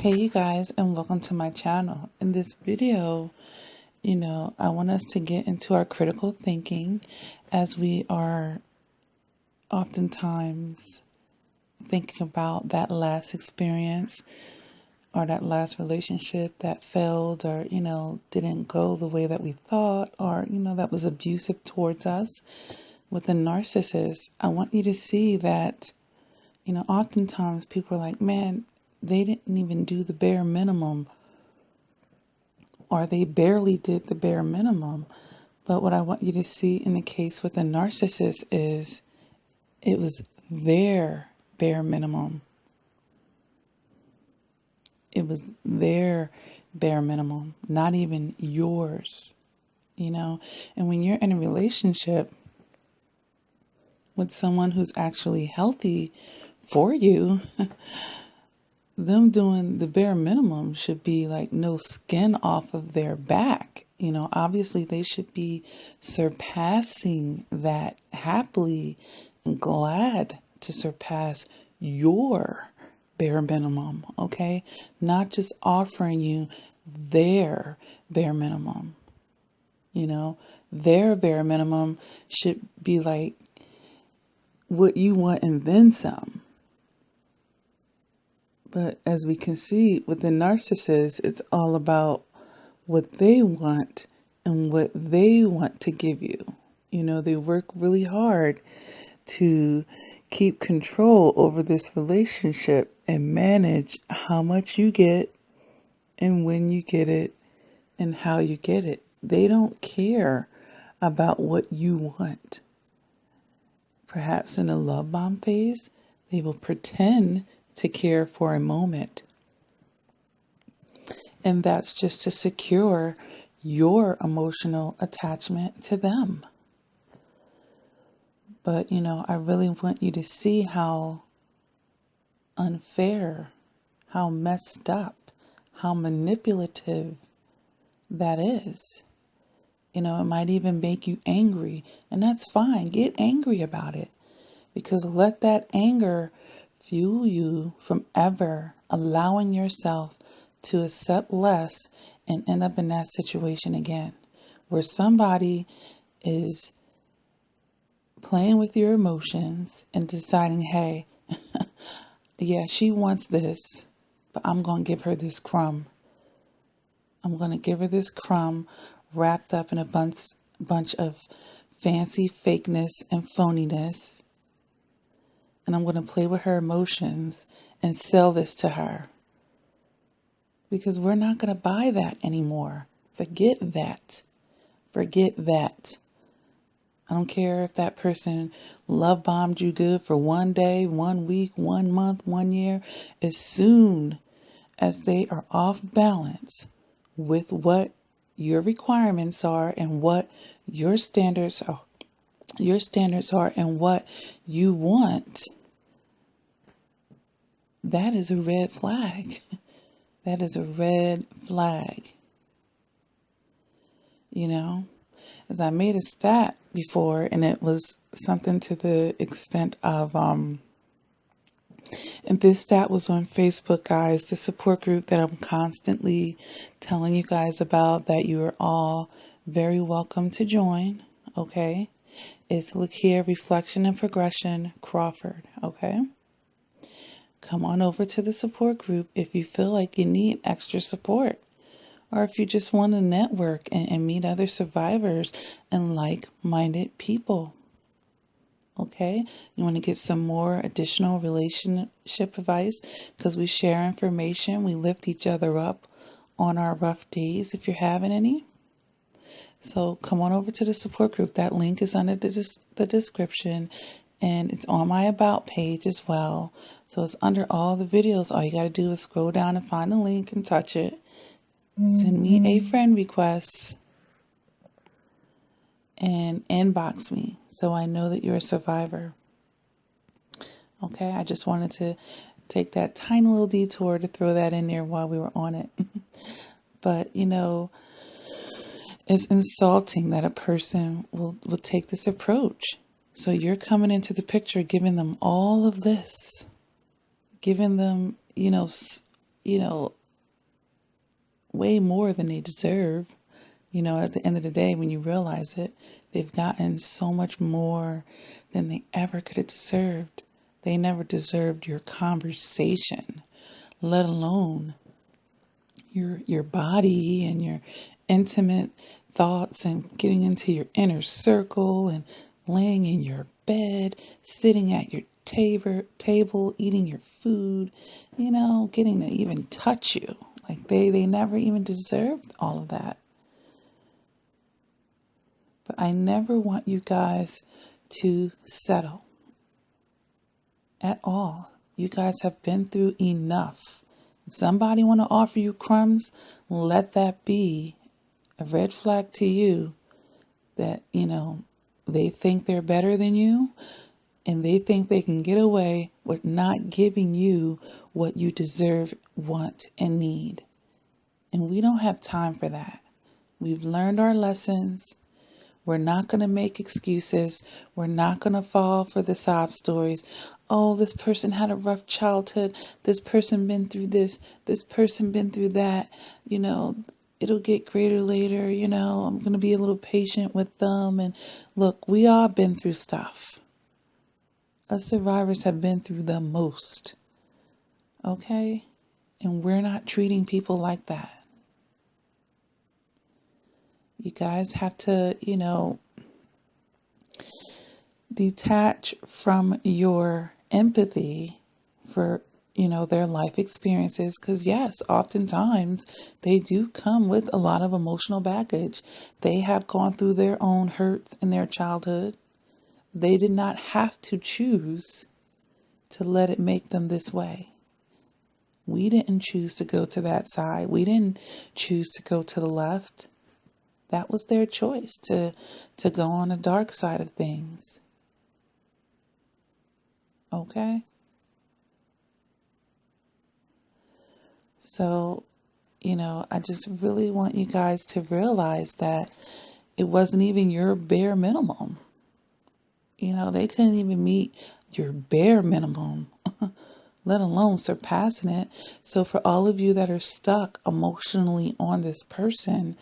Hey you guys, and welcome to my channel. In this video, I want us to get into our critical thinking as we are oftentimes thinking about that last experience or that last relationship that failed or, didn't go the way that we thought or, that was abusive towards us. With a narcissist, I want you to see that, oftentimes people are like, man, they didn't even do the bare minimum, or they barely did the bare minimum. But what I want you to see in the case with a narcissist is it was their bare minimum. It was their bare minimum, not even yours, And when you're in a relationship with someone who's actually healthy for you, them doing the bare minimum should be like no skin off of their back. Obviously they should be surpassing that happily and glad to surpass your bare minimum, okay? Not just offering you their bare minimum. Their bare minimum should be like what you want and then some. But as we can see with the narcissist, it's all about what they want and what they want to give you. They work really hard to keep control over this relationship and manage how much you get and when you get it and how you get it. They don't care about what you want. Perhaps in the love bomb phase, they will pretend to care for a moment. And that's just to secure your emotional attachment to them. But, I really want you to see how unfair, how messed up, how manipulative that is. It might even make you angry, and that's fine. Get angry about it, because let that anger fuel you from ever allowing yourself to accept less and end up in that situation again, where somebody is playing with your emotions and deciding, hey, yeah, she wants this, but I'm going to give her this crumb. I'm going to give her this crumb wrapped up in a bunch of fancy fakeness and phoniness. And I'm going to play with her emotions and sell this to her. Because we're not going to buy that anymore. Forget that. Forget that. I don't care if that person love bombed you good for 1 day, 1 week, 1 month, 1 year. As soon as they are off balance with what your requirements are and what your standards are, and what you want, that is a red flag. That is a red flag. As I made a stat before, and it was something to the extent of, and this stat was on Facebook, guys, the support group that I'm constantly telling you guys about, that you are all very welcome to join, okay? It's Look Here, Reflection and Progression, Crawford, okay? Come on over to the support group if you feel like you need extra support, or if you just want to network and meet other survivors and like-minded people. Okay? You want to get some more additional relationship advice, because we share information, we lift each other up on our rough days if you're having any. So come on over to the support group. That link is under the description, and it's on my About page as well. So it's under all the videos. All you got to do is scroll down and find the link and touch it. Send me a friend request and inbox me so I know that you're a survivor. Okay, I just wanted to take that tiny little detour to throw that in there while we were on it. But, it's insulting that a person will take this approach. So you're coming into the picture, giving them all of this, giving them, you know, way more than they deserve. At the end of the day, when you realize it, they've gotten so much more than they ever could have deserved. They never deserved your conversation, let alone your body and your intimate thoughts and getting into your inner circle and laying in your bed, sitting at your table, eating your food, getting to even touch you. Like they never even deserved all of that. But I never want you guys to settle at all. You guys have been through enough. If somebody want to offer you crumbs, let that be a red flag to you that, they think they're better than you and they think they can get away with not giving you what you deserve, want, and need. And we don't have time for that. We've learned our lessons. We're not going to make excuses. We're not going to fall for the sob stories. Oh, this person had a rough childhood. This person been through this. This person been through that. It'll get greater later. I'm going to be a little patient with them. And look, we all been through stuff. Us survivors have been through the most. Okay? And we're not treating people like that. You guys have to, detach from your empathy for, their life experiences. Because, yes, oftentimes they do come with a lot of emotional baggage. They have gone through their own hurts in their childhood. They did not have to choose to let it make them this way. We didn't choose to go to that side. We didn't choose to go to the left. That was their choice to go on the dark side of things. Okay? So, I just really want you guys to realize that it wasn't even your bare minimum. They couldn't even meet your bare minimum, let alone surpassing it. So for all of you that are stuck emotionally on this person,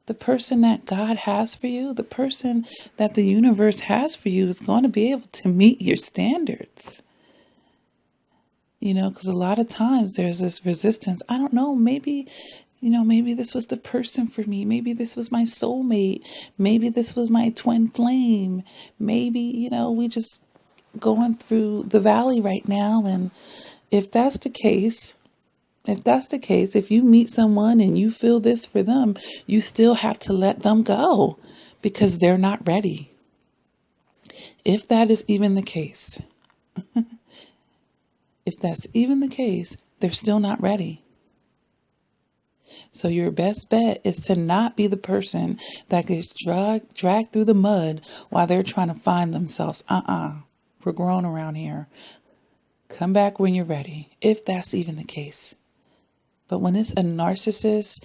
the person that God has for you, the person that the universe has for you is going to be able to meet your standards. Because a lot of times there's this resistance. I don't know, maybe this was the person for me. Maybe this was my soulmate. Maybe this was my twin flame. Maybe, we just going through the valley right now. And if that's the case, if you meet someone and you feel this for them, you still have to let them go because they're not ready. If that is even the case, they're still not ready. So your best bet is to not be the person that gets dragged through the mud while they're trying to find themselves. We're grown around here. Come back when you're ready, if that's even the case. But when it's a narcissist,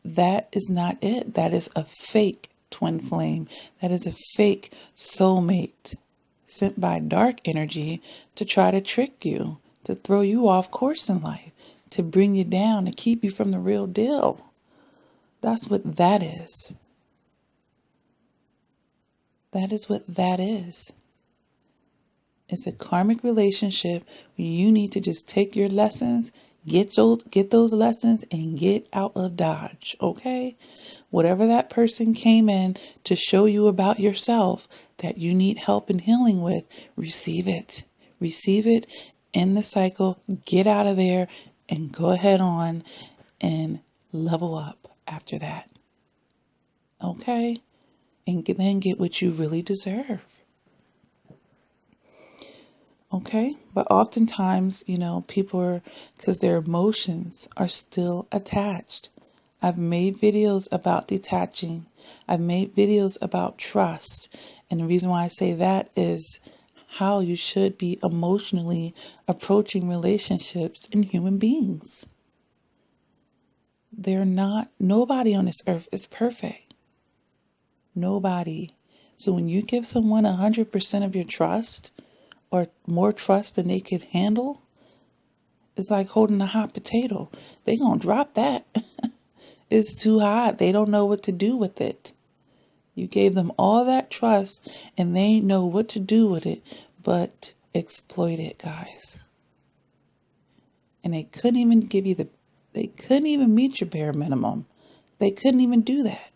that is not it. That is a fake twin flame. That is a fake soulmate sent by dark energy to try to trick you, to throw you off course in life, to bring you down, to keep you from the real deal. That's what that is. That is what that is. It's a karmic relationship where you need to just take your lessons, get those lessons, and get out of Dodge, okay? Whatever that person came in to show you about yourself that you need help and healing with, receive it. Receive it, end the cycle, get out of there, and go ahead on and level up after that. Okay? And then get what you really deserve. Okay? But oftentimes, people because their emotions are still attached. I've made videos about detaching. I've made videos about trust. And the reason why I say that is how you should be emotionally approaching relationships and human beings. Nobody on this earth is perfect. Nobody. So when you give someone 100% of your trust, or more trust than they could handle, It's like holding a hot potato. They gonna drop that. It's too hot. They don't know what to do with it. You gave them all that trust and they know what to do with it but exploit it, guys. And they couldn't even they couldn't even meet your bare minimum. They couldn't even do that.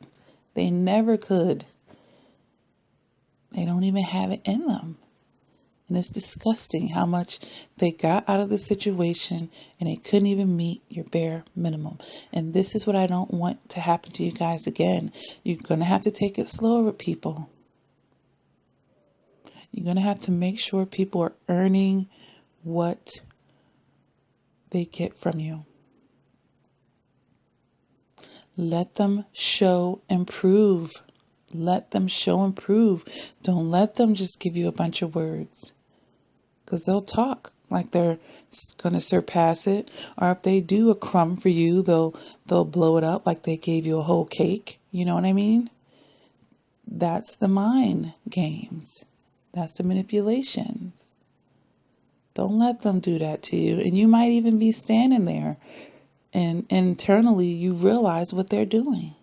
They never could. They don't even have it in them. And it's disgusting how much they got out of the situation and they couldn't even meet your bare minimum. And this is what I don't want to happen to you guys again. You're going to have to take it slower with people. You're going to have to make sure people are earning what they get from you. Let them show and prove. Let them show and prove. Don't let them just give you a bunch of words. Because they'll talk like they're going to surpass it. Or if they do a crumb for you, they'll blow it up like they gave you a whole cake. You know what I mean? That's the mind games. That's the manipulation. Don't let them do that to you. And you might even be standing there and internally you realize what they're doing.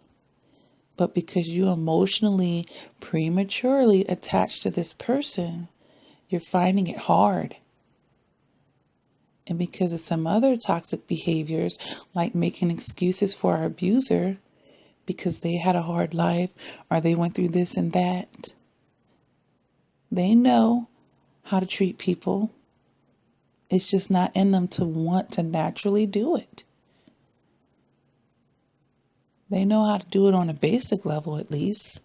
But because you emotionally, prematurely attached to this person, you're finding it hard. And because of some other toxic behaviors, like making excuses for our abuser because they had a hard life or they went through this and that, they know how to treat people. It's just not in them to want to naturally do it. They know how to do it on a basic level at least.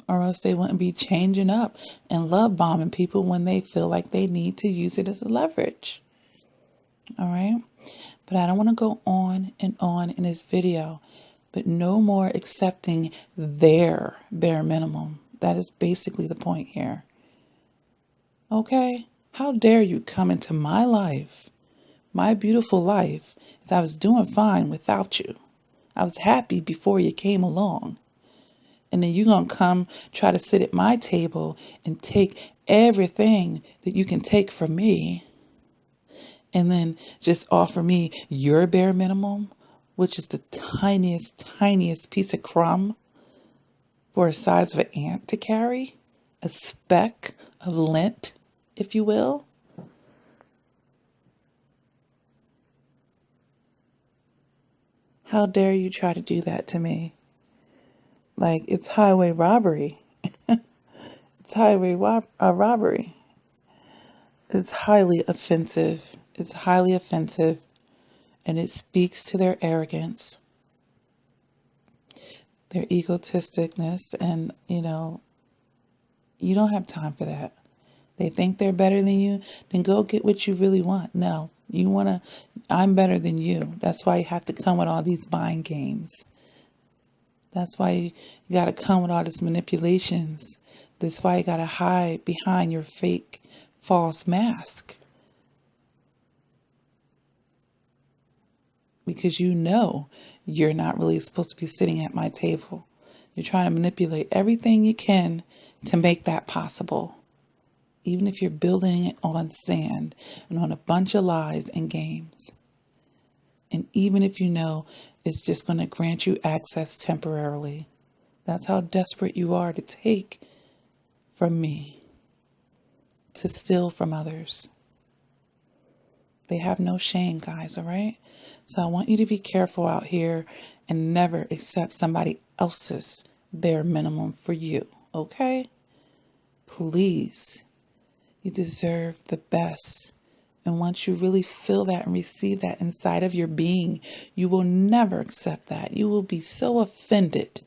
Or else they wouldn't be changing up and love bombing people when they feel like they need to use it as a leverage. All right? But I don't want to go on and on in this video, but no more accepting their bare minimum. That is basically the point here. Okay? How dare you come into my life, my beautiful life, as I was doing fine without you. I was happy before you came along. And then you're going to come try to sit at my table and take everything that you can take from me and then just offer me your bare minimum, which is the tiniest, tiniest piece of crumb for the size of an ant to carry, a speck of lint, if you will. How dare you try to do that to me? Like, it's highway robbery. It's highway robbery. It's highly offensive. It's highly offensive. And it speaks to their arrogance, their egotisticness. And, you don't have time for that. They think they're better than you. Then go get what you really want. No, I'm better than you. That's why you have to come with all these mind games. That's why you got to come with all these manipulations. That's why you got to hide behind your fake, false mask. Because you're not really supposed to be sitting at my table. You're trying to manipulate everything you can to make that possible. Even if you're building it on sand and on a bunch of lies and games. And even if you know it's just going to grant you access temporarily. That's how desperate you are to take from me, to steal from others. They have no shame, guys, all right? So I want you to be careful out here and never accept somebody else's bare minimum for you, okay? Please. You deserve the best. And once you really feel that and receive that inside of your being, you will never accept that. You will be so offended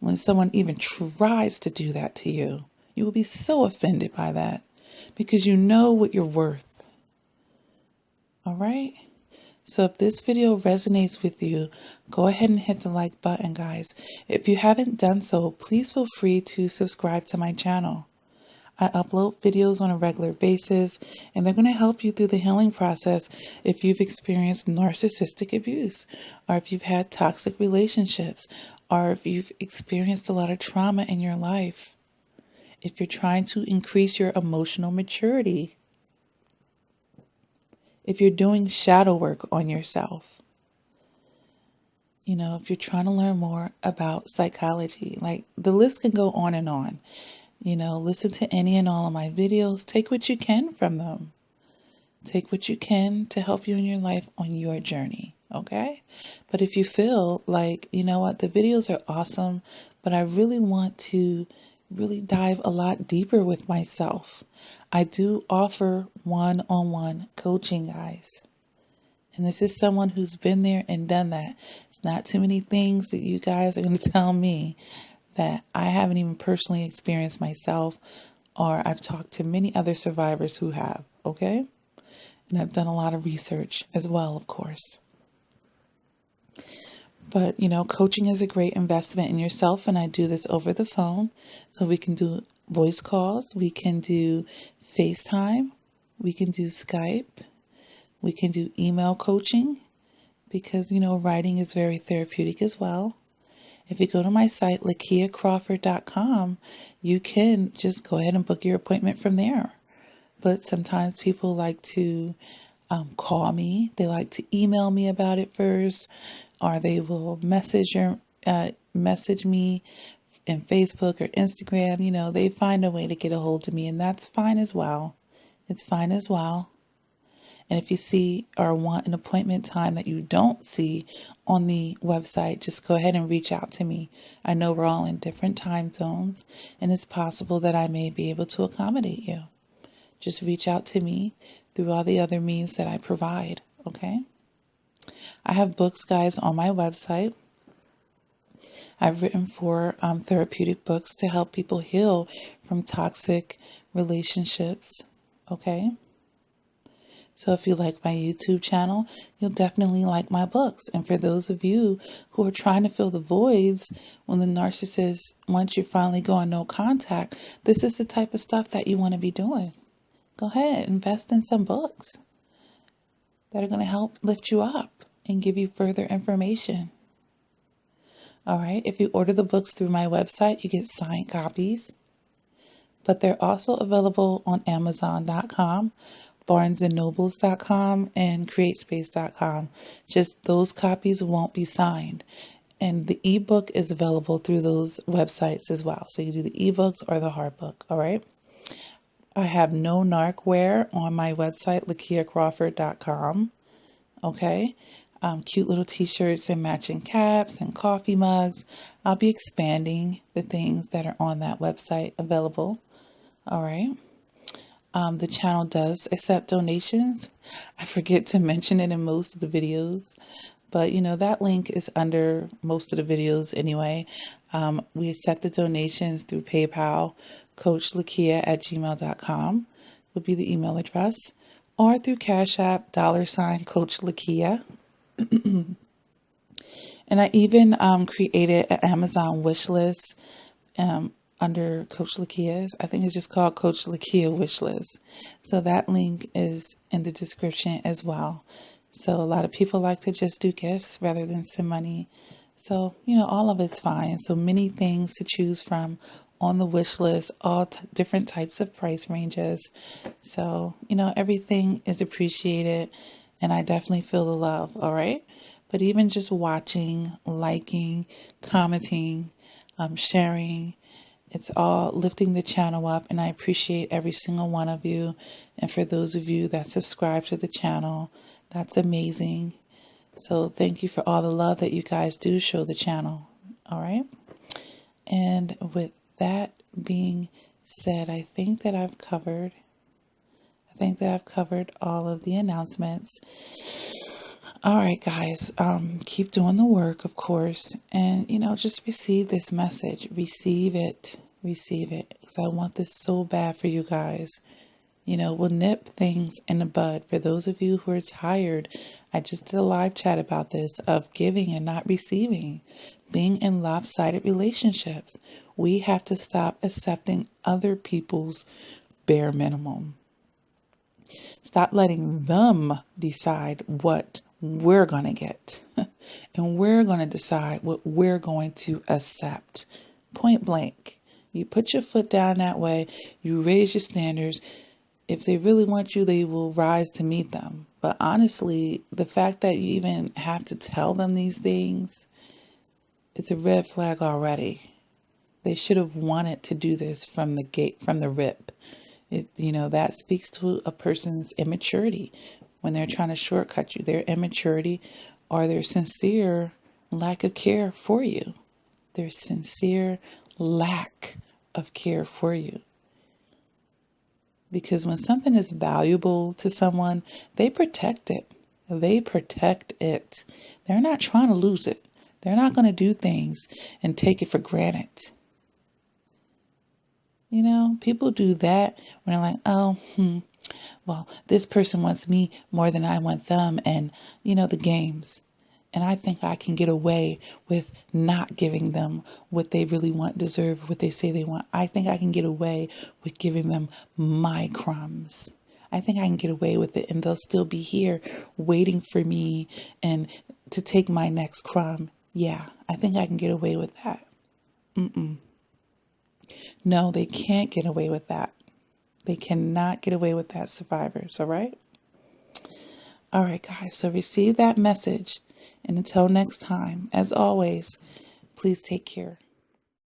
when someone even tries to do that to you. You will be so offended by that because you know what you're worth. All right? So if this video resonates with you, go ahead and hit the like button, guys. If you haven't done so, please feel free to subscribe to my channel. I upload videos on a regular basis, and they're going to help you through the healing process if you've experienced narcissistic abuse, or if you've had toxic relationships, or if you've experienced a lot of trauma in your life. If you're trying to increase your emotional maturity, if you're doing shadow work on yourself, if you're trying to learn more about psychology, like the list can go on and on. Listen to any and all of my videos. Take what you can from them. Take what you can to help you in your life on your journey, okay? But if you feel like, you know what, the videos are awesome, but I really want to really dive a lot deeper with myself, I do offer one-on-one coaching, guys. And this is someone who's been there and done that. It's not too many things that you guys are going to tell me that I haven't even personally experienced myself, or I've talked to many other survivors who have, okay? And I've done a lot of research as well, of course. But, coaching is a great investment in yourself, and I do this over the phone. So we can do voice calls, we can do FaceTime, we can do Skype, we can do email coaching, because, writing is very therapeutic as well. If you go to my site, BahiyyahConversations.com, you can just go ahead and book your appointment from there. But sometimes people like to call me. They like to email me about it first, or they will message me in Facebook or Instagram. They find a way to get a hold of me, and that's fine as well. It's fine as well. And if you see or want an appointment time that you don't see on the website, just go ahead and reach out to me. I know we're all in different time zones, and it's possible that I may be able to accommodate you. Just reach out to me through all the other means that I provide, okay? I have books, guys, on my website. I've written 4 therapeutic books to help people heal from toxic relationships, okay? So if you like my YouTube channel, you'll definitely like my books. And for those of you who are trying to fill the voids when the narcissist, once you finally go on no contact, this is the type of stuff that you want to be doing. Go ahead, invest in some books that are going to help lift you up and give you further information. All right, if you order the books through my website, you get signed copies, but they're also available on Amazon.com, BarnesandNobles.com, and CreateSpace.com. Just those copies won't be signed. And the ebook is available through those websites as well. So you do the ebooks or the hard book, all right? I have no narcwear on my website, LaKiaCrawford.com. Okay? Cute little t-shirts and matching caps and coffee mugs. I'll be expanding the things that are on that website available. All right? The channel does accept donations. I forget to mention it in most of the videos, but that link is under most of the videos anyway. We accept the donations through PayPal. CoachLakia@gmail.com would be the email address, or through Cash App, $Coach Lakia. And I even created an Amazon wish list under Coach Lakia. I think it's just called Coach Lakia Wish List. So that link is in the description as well. So a lot of people like to just do gifts rather than send money. So, all of it's fine. So many things to choose from on the wish list, all different types of price ranges. So, everything is appreciated, and I definitely feel the love, all right? But even just watching, liking, commenting, sharing, it's all lifting the channel up, and I appreciate every single one of you. And for those of you that subscribe to the channel, that's amazing. So thank you for all the love that you guys do show the channel. All right. And with that being said, I think that I've covered all of the announcements. All right, guys, keep doing the work, of course, and, just receive this message. Receive it, because I want this so bad for you guys. We'll nip things in the bud. For those of you who are tired, I just did a live chat about this, of giving and not receiving, being in lopsided relationships. We have to stop accepting other people's bare minimum. Stop letting them decide what we're going to get. And we're going to decide what we're going to accept. Point blank. You put your foot down that way. You raise your standards. If they really want you, they will rise to meet them. But honestly, the fact that you even have to tell them these things, it's a red flag already. They should have wanted to do this from the gate, from the rip. That speaks to a person's immaturity when they're trying to shortcut you. Their immaturity or their sincere lack of care for you. Their sincere lack of care for you. Because when something is valuable to someone, they protect it. They protect it. They're not trying to lose it. They're not going to do things and take it for granted. People do that when they're like, oh, well, this person wants me more than I want them, and, the games. And I think I can get away with not giving them what they really want, deserve, what they say they want. I think I can get away with giving them my crumbs. I think I can get away with it, and they'll still be here waiting for me and to take my next crumb. Yeah, I think I can get away with that. No, they can't get away with that. They cannot get away with that, survivors, all right? All right, guys, so receive that message. And until next time, as always, please take care.